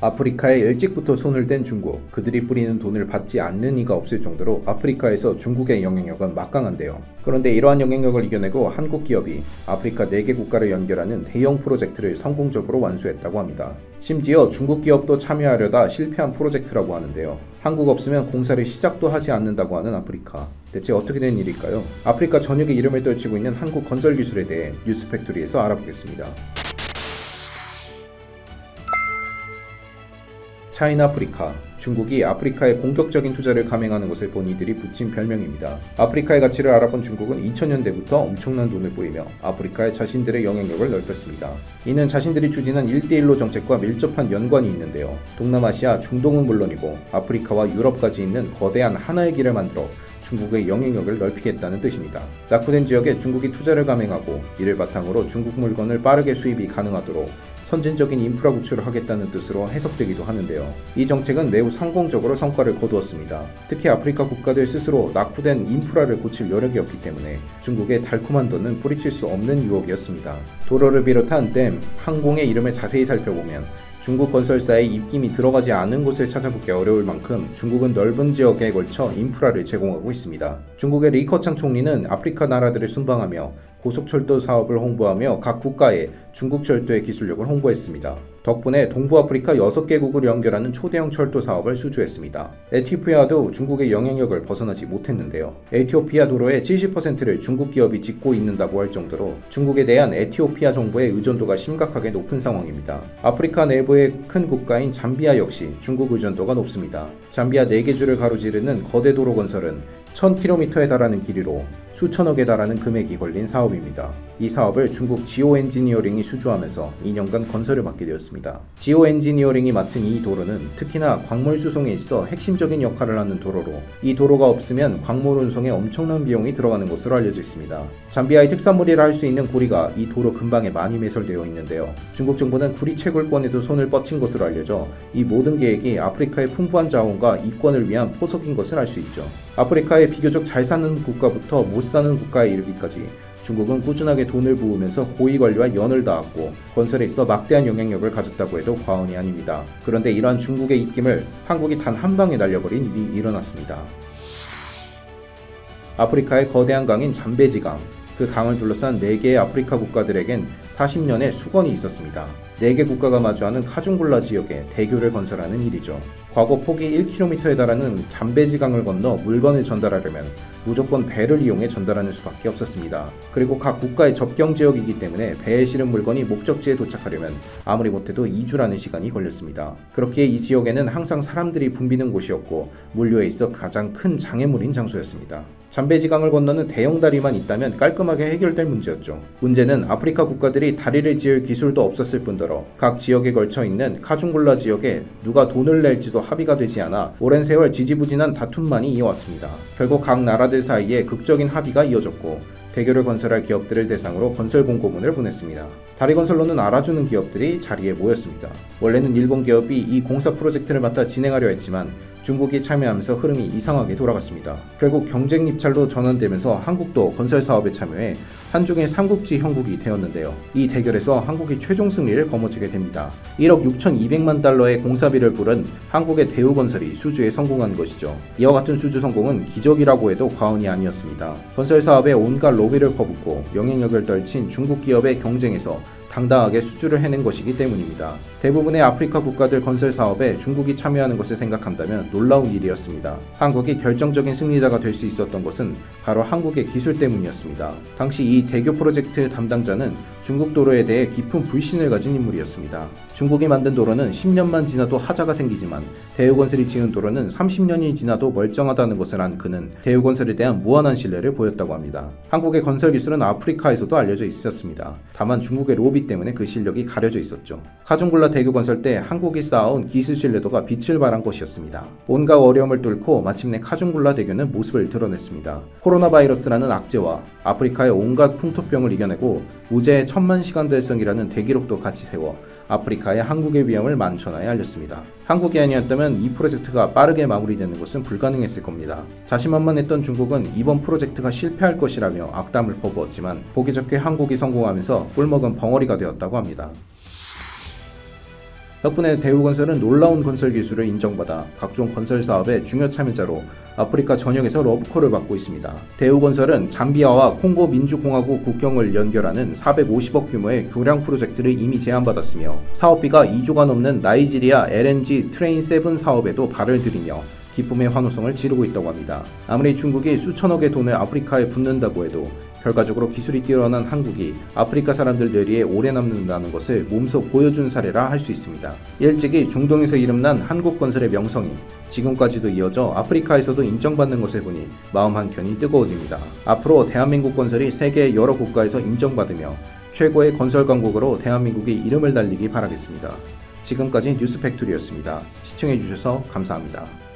아프리카에 일찍부터 손을 댄 중국, 그들이 뿌리는 돈을 받지 않는 이가 없을 정도로 아프리카에서 중국의 영향력은 막강한데요. 그런데 이러한 영향력을 이겨내고 한국 기업이 아프리카 4개 국가를 연결하는 대형 프로젝트를 성공적으로 완수했다고 합니다. 심지어 중국 기업도 참여하려다 실패한 프로젝트라고 하는데요. 한국 없으면 공사를 시작도 하지 않는다고 하는 아프리카. 대체 어떻게 된 일일까요? 아프리카 전역에 이름을 떨치고 있는 한국 건설 기술에 대해 뉴스팩토리에서 알아보겠습니다. 차이나프리카, 중국이 아프리카에 공격적인 투자를 감행하는 것을 본 이들이 붙인 별명입니다. 아프리카의 가치를 알아본 중국은 2000년대부터 엄청난 돈을 뿌리며 아프리카에 자신들의 영향력을 넓혔습니다. 이는 자신들이 추진한 1대1로 정책과 밀접한 연관이 있는데요. 동남아시아, 중동은 물론이고 아프리카와 유럽까지 있는 거대한 하나의 길을 만들어 중국의 영향력을 넓히겠다는 뜻입니다. 낙후된 지역에 중국이 투자를 감행하고 이를 바탕으로 중국 물건을 빠르게 수입이 가능하도록 선진적인 인프라 구축을 하겠다는 뜻으로 해석되기도 하는데요. 이 정책은 매우 성공적으로 성과를 거두었습니다. 특히 아프리카 국가들 스스로 낙후된 인프라를 고칠 여력이 없기 때문에 중국의 달콤한 돈은 뿌리칠 수 없는 유혹이었습니다. 도로를 비롯한 댐, 항공의 이름을 자세히 살펴보면 중국 건설사의 입김이 들어가지 않은 곳을 찾아보기 어려울 만큼 중국은 넓은 지역에 걸쳐 인프라를 제공하고 있습니다. 중국의 리커창 총리는 아프리카 나라들을 순방하며 고속철도 사업을 홍보하며 각 국가에 중국 철도의 기술력을 홍보했습니다. 덕분에 동부아프리카 6개국을 연결하는 초대형 철도 사업을 수주했습니다. 에티오피아도 중국의 영향력을 벗어나지 못했는데요. 에티오피아 도로의 70%를 중국 기업이 짓고 있는다고 할 정도로 중국에 대한 에티오피아 정부의 의존도가 심각하게 높은 상황입니다. 아프리카 내부의 큰 국가인 잠비아 역시 중국 의존도가 높습니다. 잠비아 4개 주를 가로지르는 거대 도로 건설은 1000km에 달하는 길이로 수천억에 달하는 금액이 걸린 사업입니다. 이 사업을 중국 지오 엔지니어링이 수주하면서 2년간 건설을 맡게 되었습니다. 지오 엔지니어링이 맡은 이 도로는 특히나 광물 수송에 있어 핵심적인 역할을 하는 도로로 이 도로가 없으면 광물 운송에 엄청난 비용이 들어가는 것으로 알려져 있습니다. 잠비아의 특산물이라 할 수 있는 구리가 이 도로 근방에 많이 매설되어 있는데요. 중국 정부는 구리 채굴권에도 손을 뻗친 것으로 알려져 이 모든 계획이 아프리카의 풍부한 자원과 이권을 위한 포석인 것을 알 수 있죠. 아프리카의 비교적 잘 사는 국가부터 못 사는 국가에 이르기까지 중국은 꾸준하게 돈을 부으면서 고위 관료와 연을 닿았고 건설에 있어 막대한 영향력을 가졌다고 해도 과언이 아닙니다. 그런데 이러한 중국의 입김을 한국이 단 한 방에 날려버린 일이 일어났습니다. 아프리카의 거대한 강인 잠베지강, 그 강을 둘러싼 4개의 아프리카 국가들에겐 40년의 수건이 있었습니다. 4개 국가가 마주하는 카중굴라 지역에 대교를 건설하는 일이죠. 과거 폭이 1km에 달하는 잠베지강을 건너 물건을 전달하려면 무조건 배를 이용해 전달하는 수밖에 없었습니다. 그리고 각 국가의 접경 지역이기 때문에 배에 실은 물건이 목적지에 도착하려면 아무리 못해도 2주라는 시간이 걸렸습니다. 그렇기에 이 지역에는 항상 사람들이 붐비는 곳이었고 물류에 있어 가장 큰 장애물인 장소였습니다. 잠베지강을 건너는 대형 다리만 있다면 깔끔하게 해결될 문제였죠. 문제는 아프리카 국가들이 다리를 지을 기술도 없었을 뿐더러 각 지역에 걸쳐 있는 카중굴라 지역에 누가 돈을 낼지도 합의가 되지 않아 오랜 세월 지지부진한 다툼만이 이어왔습니다. 결국 각 나라들 사이에 극적인 합의가 이어졌고 대교를 건설할 기업들을 대상으로 건설 공고문을 보냈습니다. 다리 건설로는 알아주는 기업들이 자리에 모였습니다. 원래는 일본 기업이 이 공사 프로젝트를 맡아 진행하려 했지만 중국이 참여하면서 흐름이 이상하게 돌아갔습니다. 결국 경쟁 입찰로 전환되면서 한국도 건설 사업에 참여해 한중의 삼국지 형국이 되었는데요. 이 대결에서 한국이 최종 승리를 거머쥐게 됩니다. 1억 6,200만 달러의 공사비를 부른 한국의 대우건설이 수주에 성공한 것이죠. 이와 같은 수주 성공은 기적이라고 해도 과언이 아니었습니다. 건설 사업에 온갖 로비를 퍼붓고 영향력을 떨친 중국 기업의 경쟁에서 당당하게 수주를 해낸 것이기 때문입니다. 대부분의 아프리카 국가들 건설 사업에 중국이 참여하는 것을 생각한다면 놀라운 일이었습니다. 한국이 결정적인 승리자가 될 수 있었던 것은 바로 한국의 기술 때문이었습니다. 당시 이 대교 프로젝트 담당자는 중국 도로에 대해 깊은 불신을 가진 인물이었습니다. 중국이 만든 도로는 10년만 지나도 하자가 생기지만 대우건설이 지은 도로는 30년이 지나도 멀쩡하다는 것을 안 그는 대우건설에 대한 무한한 신뢰를 보였다고 합니다. 한국의 건설 기술은 아프리카에서도 알려져 있었습니다. 다만 중국의 로비 때문에 그 실력이 가려져 있었죠. 카중굴라 대교 건설 때 한국이 쌓아온 기술 신뢰도가 빛을 발한 것이었습니다. 온갖 어려움을 뚫고 마침내 카중굴라 대교는 모습을 드러냈습니다. 코로나 바이러스라는 악재와 아프리카의 온갖 풍토병을 이겨내고 무제의 1000만 시간 달성이라는 대기록도 같이 세워 아프리카의 한국의 위험을 만천하에 알렸습니다. 한국이 아니었다면 이 프로젝트가 빠르게 마무리되는 것은 불가능했을 겁니다. 자신만만했던 중국은 이번 프로젝트가 실패할 것이라며 악담을 퍼부었지만 보기 좋게 한국이 성공하면서 꿀먹은 벙어리가 되었다고 합니다. 덕분에 대우건설은 놀라운 건설 기술을 인정받아 각종 건설 사업의 중요 참여자로 아프리카 전역에서 러브콜을 받고 있습니다. 대우건설은 잠비아와 콩고 민주공화국 국경을 연결하는 450억 규모의 교량 프로젝트를 이미 제안받았으며 사업비가 2조가 넘는 나이지리아 LNG 트레인 7 사업에도 발을 들이며 기쁨의 환호성을 지르고 있다고 합니다. 아무리 중국이 수천억의 돈을 아프리카에 붓는다고 해도 결과적으로 기술이 뛰어난 한국이 아프리카 사람들 뇌리에 오래 남는다는 것을 몸소 보여준 사례라 할 수 있습니다. 일찍이 중동에서 이름난 한국건설의 명성이 지금까지도 이어져 아프리카에서도 인정받는 것을 보니 마음 한켠이 뜨거워집니다. 앞으로 대한민국 건설이 세계 여러 국가에서 인정받으며 최고의 건설 강국으로 대한민국이 이름을 날리기 바라겠습니다. 지금까지 뉴스팩토리였습니다. 시청해주셔서 감사합니다.